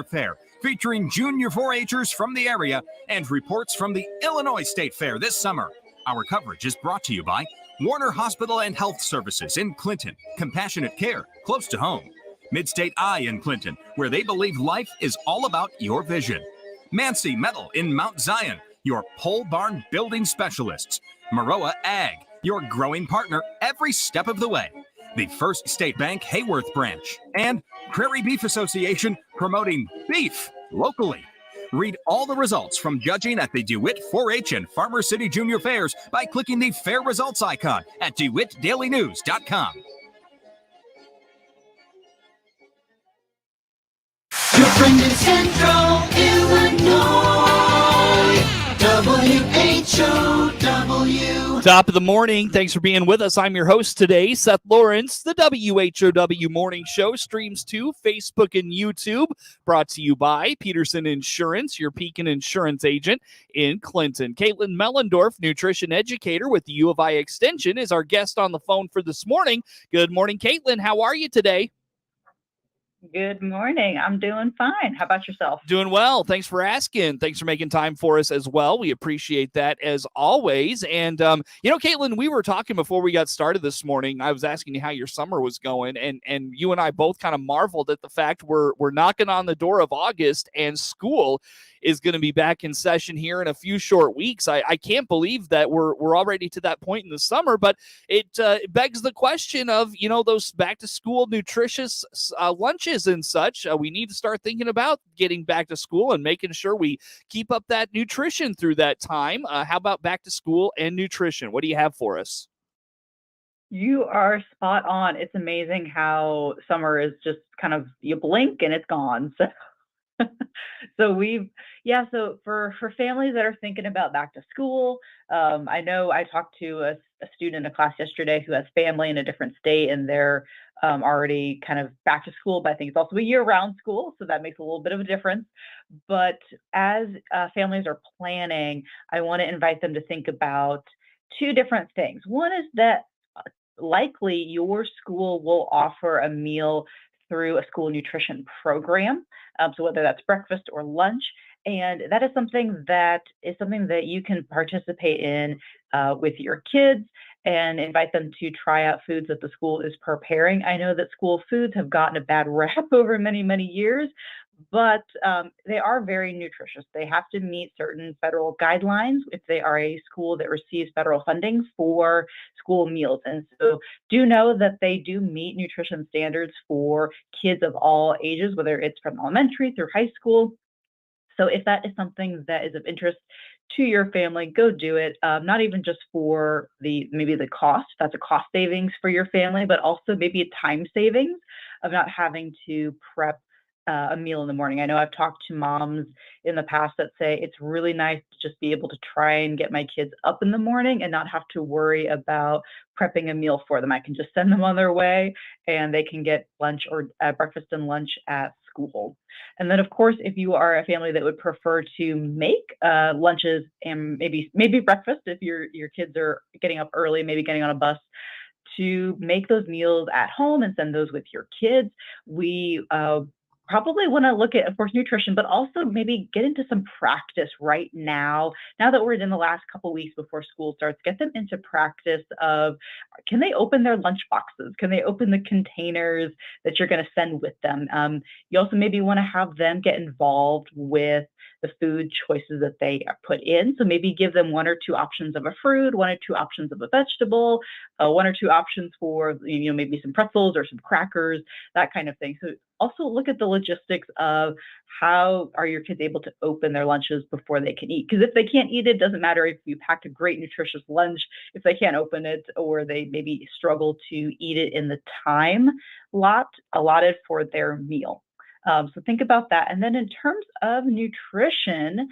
Fair, featuring junior 4-Hers from the area and reports from the Illinois State Fair this summer. Our coverage is brought to you by Warner Hospital and Health Services in Clinton, compassionate care close to home. Midstate Eye in Clinton, where they believe life is all about your vision. Mancy Metal in Mount Zion, your pole barn building specialists. Maroa Ag, your growing partner every step of the way. The First State Bank Hayworth branch, and Prairie Beef Association promoting beef locally. Read all the results from judging at the DeWitt 4-H and Farmer City Junior Fairs by clicking the Fair Results icon at DeWittDailyNews.com. Your friend in Central Illinois, WHOW. Top of the morning. Thanks for being with us. I'm your host today, Seth Lawrence. The WHOW Morning Show streams to Facebook and YouTube. Brought to you by Peterson Insurance, your Pekin Insurance agent in Clinton. Caitlin Mellendorf, nutrition educator with the U of I Extension, is our guest on the phone for this morning. Good morning, Caitlin. How are you today? Good morning. I'm doing fine. How about yourself? Doing well. Thanks for asking. Thanks for making time for us as well. We appreciate that as always. And, Caitlin, we were talking before we got started this morning. I was asking you how your summer was going, and you and I both kind of marveled at the fact we're knocking on the door of August, and school is going to be back in session here in a few short weeks. I can't believe that we're already to that point in the summer, but it begs the question of, those back to school nutritious lunches and such. We need to start thinking about getting back to school and making sure we keep up that nutrition through that time. How about back to school and nutrition? What do you have for us? You are spot on. It's amazing how summer is just kind of, you blink and it's gone. So for families that are thinking about back to school, I know I talked to a student in a class yesterday who has family in a different state, and they're already kind of back to school, but I think it's also a year-round school, so that makes a little bit of a difference. But as families are planning, I want to invite them to think about two different things. One is that likely your school will offer a meal through a school nutrition program. So whether that's breakfast or lunch, and that is something that you can participate in with your kids and invite them to try out foods that the school is preparing. I know that school foods have gotten a bad rap over many, many years, but they are very nutritious. They have to meet certain federal guidelines if they are a school that receives federal funding for school meals. And so do know that they do meet nutrition standards for kids of all ages, whether it's from elementary through high school. So if that is something that is of interest to your family, go do it. Not even just for maybe the cost, that's a cost savings for your family, but also maybe a time savings of not having to prep a meal in the morning. I know I've talked to moms in the past that say it's really nice to just be able to try and get my kids up in the morning and not have to worry about prepping a meal for them. I can just send them on their way and they can get lunch or breakfast and lunch at school. And then, of course, if you are a family that would prefer to make lunches and maybe breakfast, if your kids are getting up early, maybe getting on a bus, to make those meals at home and send those with your kids, we probably want to look at, of course, nutrition, but also maybe get into some practice right now that we're in the last couple of weeks before school starts. Get them into practice of, can they open their lunch boxes? Can they open the containers that you're going to send with them? You also maybe want to have them get involved with the food choices that they put in. So maybe give them one or two options of a fruit, one or two options of a vegetable, one or two options for, maybe some pretzels or some crackers, that kind of thing. So also look at the logistics of how are your kids able to open their lunches before they can eat. Because if they can't eat it, doesn't matter if you packed a great nutritious lunch, if they can't open it or they maybe struggle to eat it in the time allotted for their meal. So think about that. And then in terms of nutrition,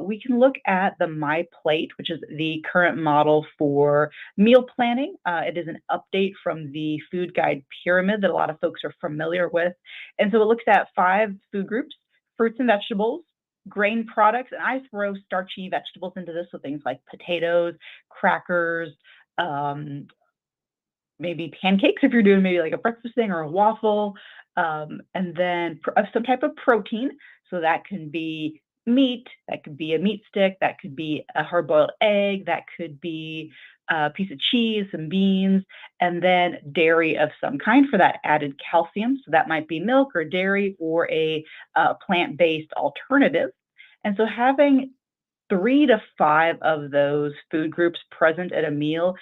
we can look at the My Plate, which is the current model for meal planning. It is an update from the food guide pyramid that a lot of folks are familiar with. And so it looks at 5 food groups: fruits and vegetables, grain products, and I throw starchy vegetables into this, so things like potatoes, crackers, maybe pancakes if you're doing maybe like a breakfast thing or a waffle, and then of some type of protein. So that can be meat, that could be a meat stick, that could be a hard-boiled egg, that could be a piece of cheese, some beans, and then dairy of some kind for that added calcium. So that might be milk or dairy or a plant-based alternative. And so having 3 to 5 of those food groups present at a meal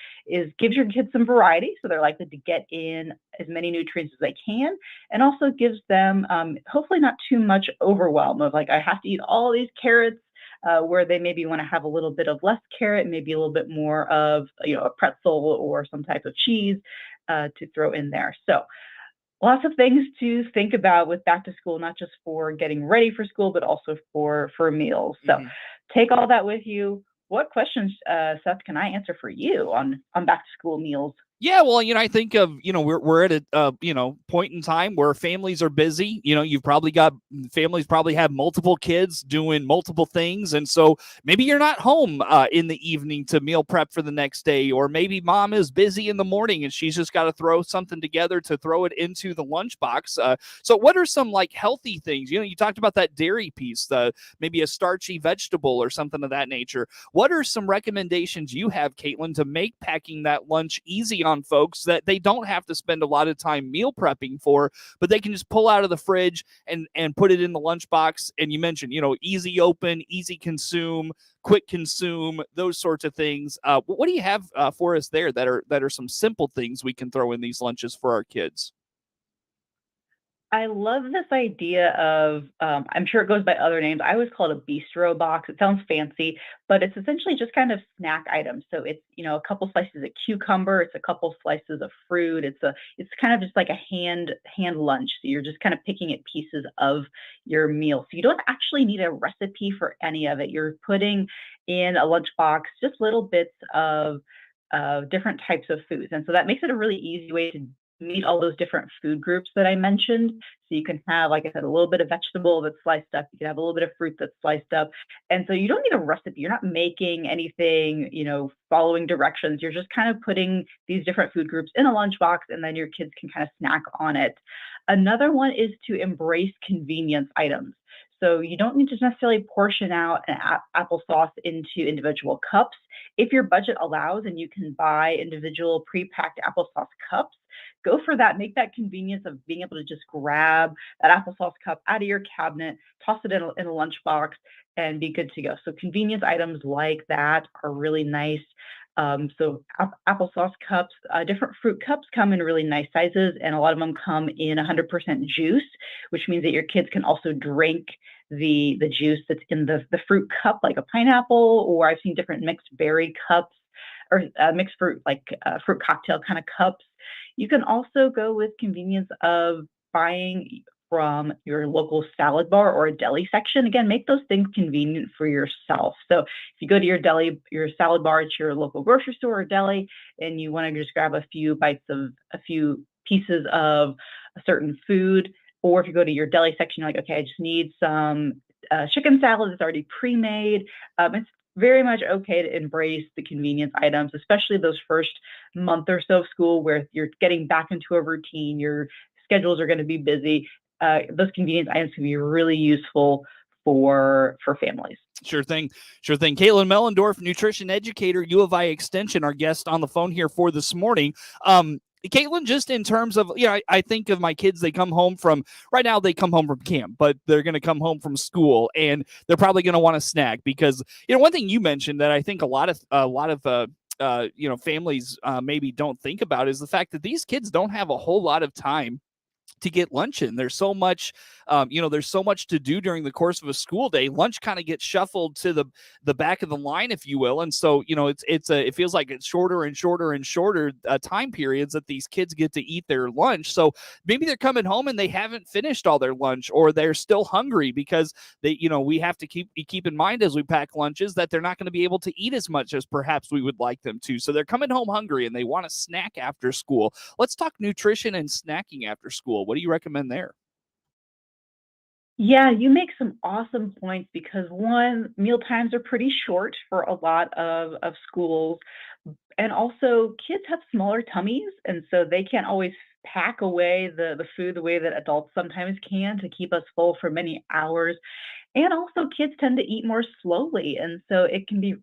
gives your kids some variety, so they're likely to get in as many nutrients as they can, and also gives them hopefully not too much overwhelm of like I have to eat all these carrots, where they maybe want to have a little bit of less carrot, maybe a little bit more of a pretzel or some type of cheese to throw in there. So lots of things to think about with back to school, not just for getting ready for school, but also for meals. So take all that with you. What questions, Seth, can I answer for you on back to school meals? Yeah, well, I think of, we're at a, point in time where families are busy. You've probably got families probably have multiple kids doing multiple things. And so maybe you're not home in the evening to meal prep for the next day, or maybe mom is busy in the morning and she's just got to throw something together to throw it into the lunchbox. So what are some like healthy things? You talked about that dairy piece, maybe a starchy vegetable or something of that nature. What are some recommendations you have, Caitlin, to make packing that lunch easy on folks that they don't have to spend a lot of time meal prepping for, but they can just pull out of the fridge and put it in the lunchbox? And you mentioned, easy open, easy consume, quick consume, those sorts of things. What do you have for us there that are some simple things we can throw in these lunches for our kids? I love this idea of, I'm sure it goes by other names. I always call it a bistro box. It sounds fancy, but it's essentially just kind of snack items. So it's, a couple slices of cucumber, it's a couple slices of fruit. It's kind of just like a hand lunch. So you're just kind of picking at pieces of your meal. So you don't actually need a recipe for any of it. You're putting in a lunchbox just little bits of different types of foods. And so that makes it a really easy way to meet all those different food groups that I mentioned. So you can have, like I said, a little bit of vegetable that's sliced up. You can have a little bit of fruit that's sliced up. And so you don't need a recipe. You're not making anything, following directions. You're just kind of putting these different food groups in a lunchbox, and then your kids can kind of snack on it. Another one is to embrace convenience items. So you don't need to necessarily portion out an applesauce into individual cups. If your budget allows and you can buy individual pre-packed applesauce cups, go for that. Make that convenience of being able to just grab that applesauce cup out of your cabinet, toss it in a lunchbox, and be good to go. So convenience items like that are really nice. So applesauce cups, different fruit cups come in really nice sizes, and a lot of them come in 100% juice, which means that your kids can also drink the juice that's in the fruit cup, like a pineapple, or I've seen different mixed berry cups or mixed fruit, like fruit cocktail kind of cups. You can also go with convenience of buying from your local salad bar or a deli section. Again, make those things convenient for yourself. So if you go to your deli, your salad bar at your local grocery store or deli, and you want to just grab a few pieces of a certain food, or if you go to your deli section, you're like, okay, I just need some chicken salad that's already pre-made. It's very much okay to embrace the convenience items, especially those first month or so of school where you're getting back into a routine, your schedules are going to be busy. Those convenience items can be really useful for families. Sure thing. Caitlin Mellendorf, nutrition educator, U of I Extension, our guest on the phone here for this morning. Caitlin, just in terms of, I think of my kids, they come home from camp, but they're going to come home from school and they're probably going to want a snack because, one thing you mentioned that I think a lot of families maybe don't think about is the fact that these kids don't have a whole lot of time to get lunch in. There's so much, there's so much to do during the course of a school day. Lunch kind of gets shuffled to the back of the line, if you will. And so, it feels like it's shorter and shorter and shorter time periods that these kids get to eat their lunch. So maybe they're coming home and they haven't finished all their lunch, or they're still hungry because we have to keep in mind as we pack lunches that they're not going to be able to eat as much as perhaps we would like them to. So they're coming home hungry and they want a snack after school. Let's talk nutrition and snacking after school. What do you recommend there? Yeah, you make some awesome points because one, meal times are pretty short for a lot of schools. And also kids have smaller tummies, and so they can't always pack away the food the way that adults sometimes can to keep us full for many hours. And also, kids tend to eat more slowly, and so it can be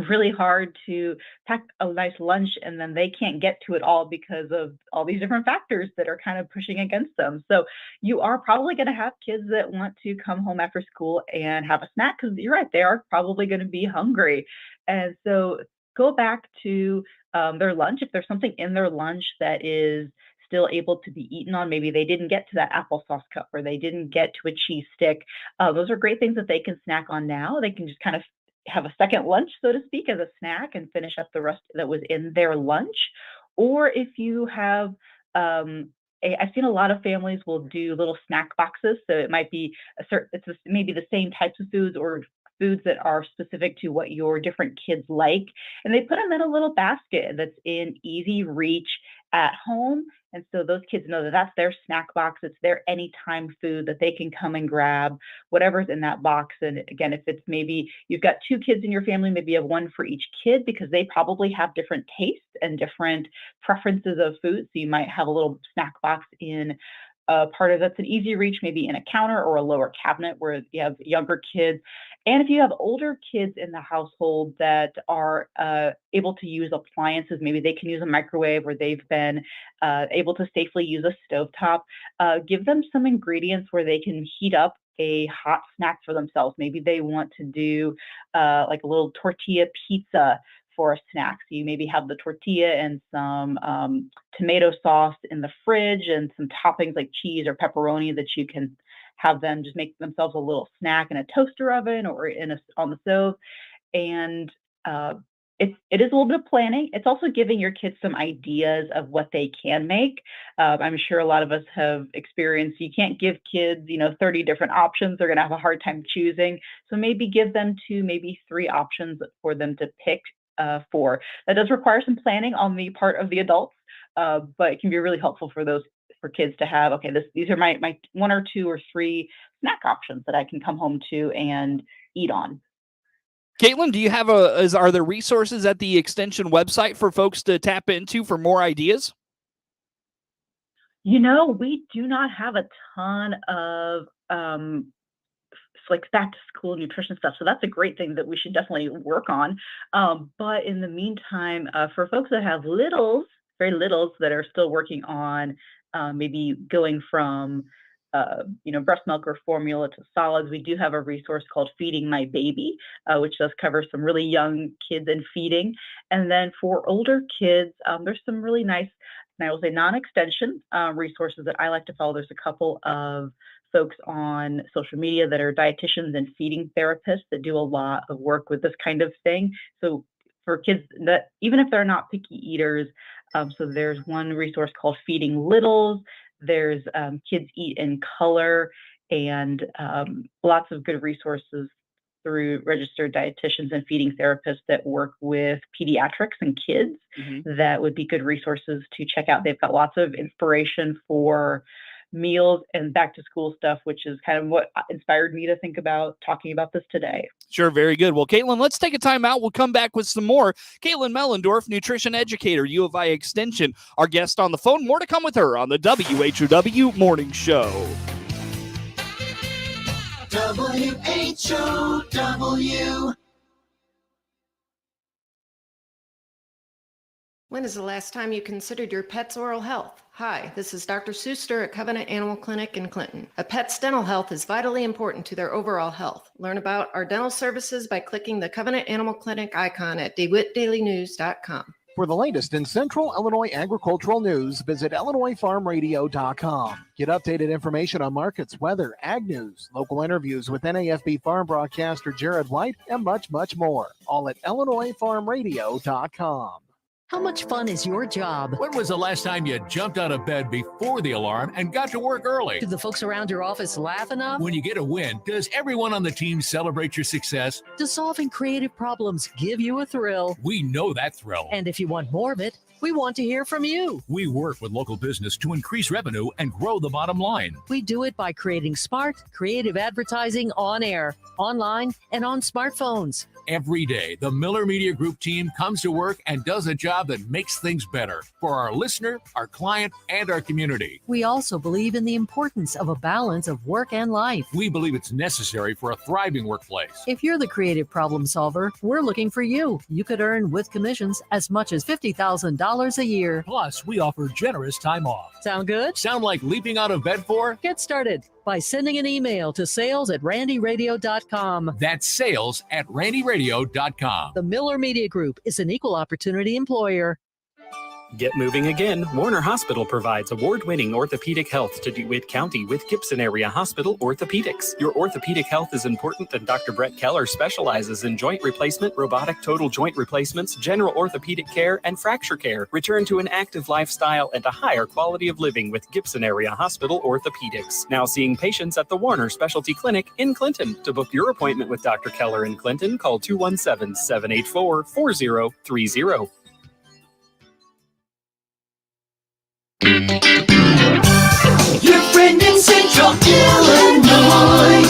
really hard to pack a nice lunch and then they can't get to it all because of all these different factors that are kind of pushing against them. So you are probably going to have kids that want to come home after school and have a snack because you're right, they are probably going to be hungry. And so go back to their lunch. If there's something in their lunch that is still able to be eaten on, maybe they didn't get to that applesauce cup or they didn't get to a cheese stick. Those are great things that they can snack on now. They can just kind of have a second lunch, so to speak, as a snack and finish up the rest that was in their lunch. Or if you have, I've seen a lot of families will do little snack boxes. So it might be maybe the same types of foods or foods that are specific to what your different kids like. And they put them in a little basket that's in easy reach at home. And so those kids know that that's their snack box. It's their anytime food that they can come and grab whatever's in that box. And again, if it's maybe you've got 2 kids in your family, maybe you have 1 for each kid because they probably have different tastes and different preferences of food. So you might have a little snack box in a part of that's an easy reach, maybe in a counter or a lower cabinet where you have younger kids. And if you have older kids in the household that are able to use appliances, maybe they can use a microwave or they've been able to safely use a stovetop, give them some ingredients where they can heat up a hot snack for themselves. Maybe they want to do like a little tortilla pizza for a snack. So you maybe have the tortilla and some tomato sauce in the fridge and some toppings like cheese or pepperoni that you can have them just make themselves a little snack in a toaster oven or on the stove. And it is a little bit of planning. It's also giving your kids some ideas of what they can make. I'm sure a lot of us have experienced you can't give kids, 30 different options. They're going to have a hard time choosing. So maybe give them 2, maybe 3 options for them to pick for. That does require some planning on the part of the adults, but it can be really helpful for kids to have, okay, these are my 1 or 2 or 3 snack options that I can come home to and eat on. Caitlin, do you have are there resources at the extension website for folks to tap into for more ideas? We do not have a ton of like back to school nutrition stuff. So that's a great thing that we should definitely work on. But in the meantime, for folks that have very littles that are still working on maybe going from breast milk or formula to solids, we do have a resource called Feeding My Baby, which does cover some really young kids and feeding. And then for older kids, there's some really nice, and I will say non-extension resources that I like to follow. There's a couple of folks on social media that are dietitians and feeding therapists that do a lot of work with this kind of thing. So for kids that, even if they're not picky eaters, so there's one resource called Feeding Littles. There's Kids Eat in Color, and lots of good resources through registered dietitians and feeding therapists that work with pediatrics and kids. Mm-hmm. That would be good resources to check out. They've got lots of inspiration for meals and back to school stuff, which is kind of what inspired me to think about talking about this today. Sure. Very good. Well, Caitlin, let's take a time out. We'll come back with some more. Caitlin Mellendorf, nutrition educator, U of I Extension, our guest on the phone. More to come with her on the WHOW Morning Show. WHOW. When is the last time you considered your pet's oral health? Hi, this is Dr. Suster at Covenant Animal Clinic in Clinton. A pet's dental health is vitally important to their overall health. Learn about our dental services by clicking the Covenant Animal Clinic icon at DeWittDailyNews.com. For the latest in Central Illinois agricultural news, visit IllinoisFarmRadio.com. Get updated information on markets, weather, ag news, local interviews with NAFB farm broadcaster Jared White, and much, much more. All at IllinoisFarmRadio.com. How much fun is your job? When was the last time you jumped out of bed before the alarm and got to work early? Do the folks around your office laugh enough? When you get a win, does everyone on the team celebrate your success? Does solving creative problems give you a thrill? We know that thrill. And if you want more of it, we want to hear from you. We work with local business to increase revenue and grow the bottom line. We do it by creating smart, creative advertising on air, online, and on smartphones. Every day, the Miller Media Group team comes to work and does a job that makes things better for our listener, our client, and our community. We also believe in the importance of a balance of work and life. We believe it's necessary for a thriving workplace. If you're the creative problem solver, we're looking for you. You could earn with commissions as much as $50,000 a year. Plus, we offer generous time off. Sound good? Sound like leaping out of bed for? Get started by sending an email to sales@randyradio.com. That's sales@randyradio.com. The Miller Media Group is an equal opportunity employer. Get moving again. Warner Hospital provides award-winning orthopedic health to DeWitt County with Gibson Area Hospital Orthopedics. Your orthopedic health is important, and Dr. Brett Keller specializes in joint replacement, robotic total joint replacements, general orthopedic care, and fracture care. Return to an active lifestyle and a higher quality of living with Gibson Area Hospital Orthopedics. Now seeing patients at the Warner Specialty Clinic in Clinton. To book your appointment with Dr. Keller in Clinton, call 217-784-4030. Your friend in Central Illinois,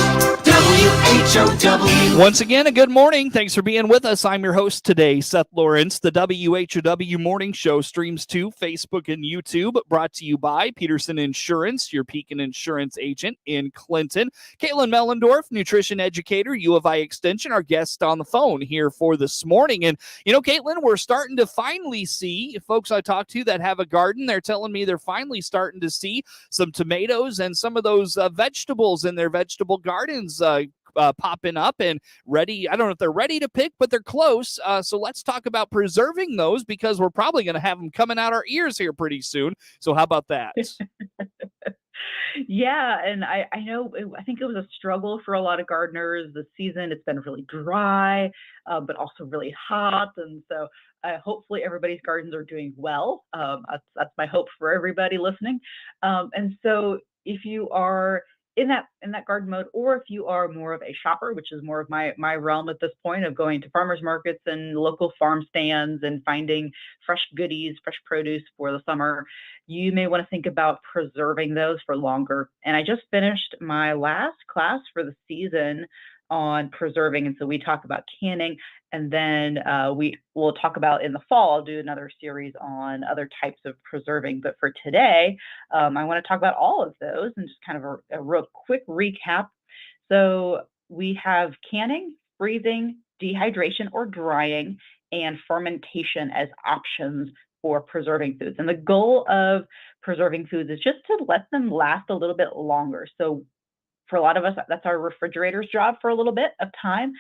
WHOW. Once again, a good morning. Thanks for being with us. I'm your host today, Seth Lawrence. The WHOW Morning Show streams to Facebook and YouTube, brought to you by Peterson Insurance, your Pekin Insurance agent in Clinton. Caitlin Mellendorf, nutrition educator, U of I Extension, our guest on the phone here for this morning. And, you know, Caitlin, we're starting to finally see folks I talk to that have a garden. They're telling me they're finally starting to see some tomatoes and some of those vegetables in their vegetable gardens popping up and ready. I don't know if they're ready to pick, but they're close. So let's talk about preserving those, because we're probably going to have them coming out our ears here pretty soon. So how about that? Yeah, and I know I think it was a struggle for a lot of gardeners this season. It's been really dry, but also really hot, and so hopefully everybody's gardens are doing well. That's my hope for everybody listening. And so if you are in that garden mode, or if you are more of a shopper, which is more of my realm at this point, of going to farmers markets and local farm stands and finding fresh goodies, fresh produce for the summer, you may want to think about preserving those for longer. And I just finished my last class for the season on preserving, and so we talk about canning, and then we will talk about in the fall. I'll do another series on other types of preserving, but for today, I want to talk about all of those and just kind of a real quick recap. So we have canning, freezing, dehydration or drying, and fermentation as options for preserving foods. And the goal of preserving foods is just to let them last a little bit longer. So for a lot of us, that's our refrigerator's job for a little bit of time.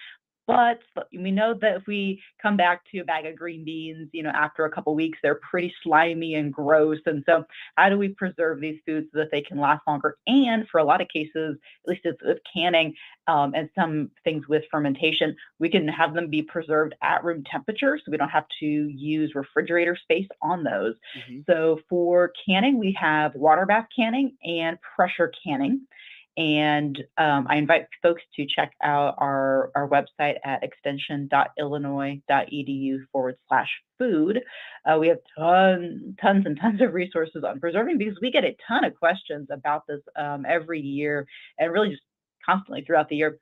But we know that if we come back to a bag of green beans, after a couple of weeks, they're pretty slimy and gross. And so how do we preserve these foods so that they can last longer? And for a lot of cases, at least it's with canning and some things with fermentation, we can have them be preserved at room temperature, so we don't have to use refrigerator space on those. Mm-hmm. So for canning, we have water bath canning and pressure canning. And I invite folks to check out our website at extension.illinois.edu/food. We have tons and tons of resources on preserving, because we get a ton of questions about this every year, and really just constantly throughout the year.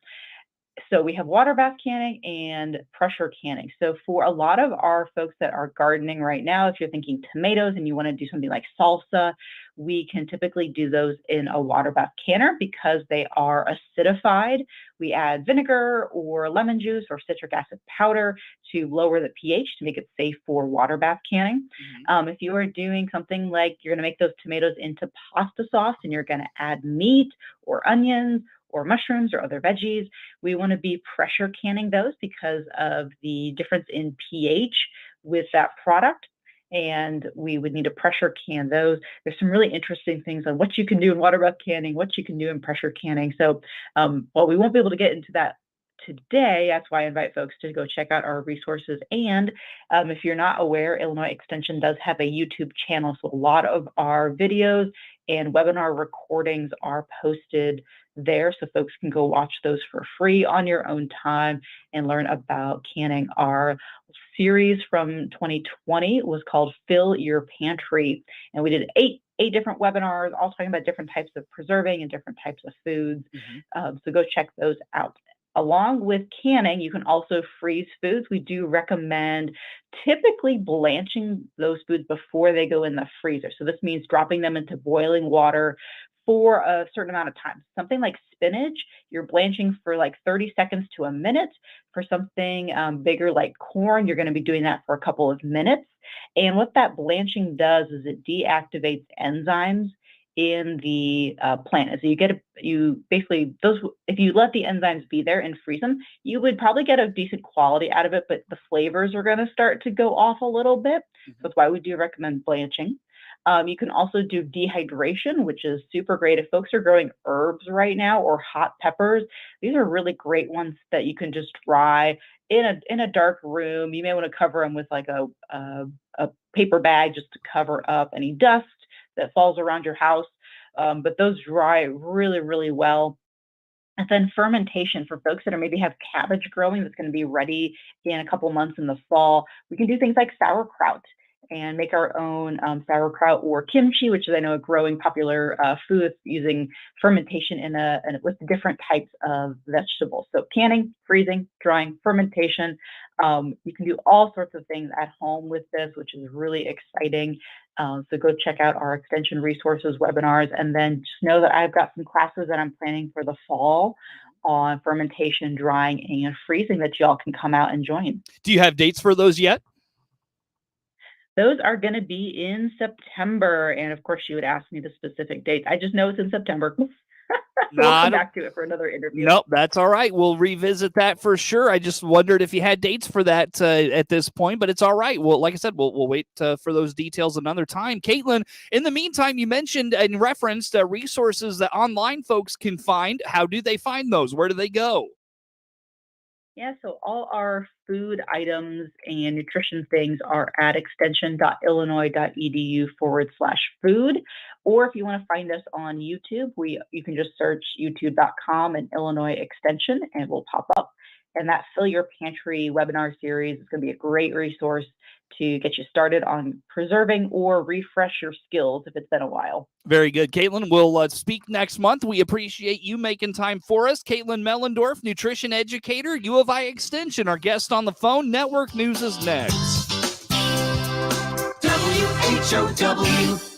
So we have water bath canning and pressure canning. So for a lot of our folks that are gardening right now, if you're thinking tomatoes and you want to do something like salsa, we can typically do those in a water bath canner because they are acidified. We add vinegar or lemon juice or citric acid powder to lower the pH to make it safe for water bath canning. Mm-hmm. If you are doing something like you're going to make those tomatoes into pasta sauce and you're going to add meat or onions or mushrooms or other veggies, we want to be pressure canning those because of the difference in pH with that product. And we would need to pressure can those. There's some really interesting things on what you can do in water bath canning, what you can do in pressure canning. So while we won't be able to get into that today, that's why I invite folks to go check out our resources. And if you're not aware, Illinois Extension does have a YouTube channel. So a lot of our videos and webinar recordings are posted there, so folks can go watch those for free on your own time and learn about canning. Our series from 2020 was called Fill Your Pantry, and we did eight different webinars, all talking about different types of preserving and different types of foods. Mm-hmm. So go check those out. along with canning, you can also freeze foods. We do recommend typically blanching those foods before they go in the freezer. So this means dropping them into boiling water for a certain amount of time. Something like spinach, you're blanching for like 30 seconds to a minute. For something bigger like corn, you're going to be doing that for a couple of minutes. And what that blanching does is it deactivates enzymes in the plant. So you basically, those, if you let the enzymes be there and freeze them, you would probably get a decent quality out of it, but the flavors are going to start to go off a little bit. So that's why we do recommend blanching. You can also do dehydration, which is super great. If folks are growing herbs right now or hot peppers, these are really great ones that you can just dry in a dark room. You may want to cover them with like a paper bag just to cover up any dust that falls around your house. But those dry really, really well. And then fermentation for folks that are maybe have cabbage growing that's going to be ready in a couple months in the fall. We can do things like sauerkraut and make our own sauerkraut or kimchi, which is, I know, a growing popular food using fermentation with different types of vegetables. So canning, freezing, drying, fermentation. You can do all sorts of things at home with this, which is really exciting. So go check out our extension resources, webinars, and then just know that I've got some classes that I'm planning for the fall on fermentation, drying, and freezing that y'all can come out and join. Do you have dates for those yet? Those are going to be in September. And of course, you would ask me the specific dates. I just know it's in September. So we'll come back to it for another interview. Nope, that's all right. We'll revisit that for sure. I just wondered if you had dates for that at this point, but it's all right. Well, like I said, we'll wait for those details another time. Caitlin, in the meantime, you mentioned and referenced resources that online folks can find. How do they find those? Where do they go? Yeah, so all our food items and nutrition things are at extension.illinois.edu/food. Or if you want to find us on YouTube, you can just search youtube.com and Illinois Extension and it will pop up. And that Fill Your Pantry webinar series is going to be a great resource to get you started on preserving or refresh your skills if it's been a while. Very good. Caitlin, we'll speak next month. We appreciate you making time for us. Caitlin Mellendorf, nutrition educator, U of I Extension, our guest on the phone. Network News is next. WHOW.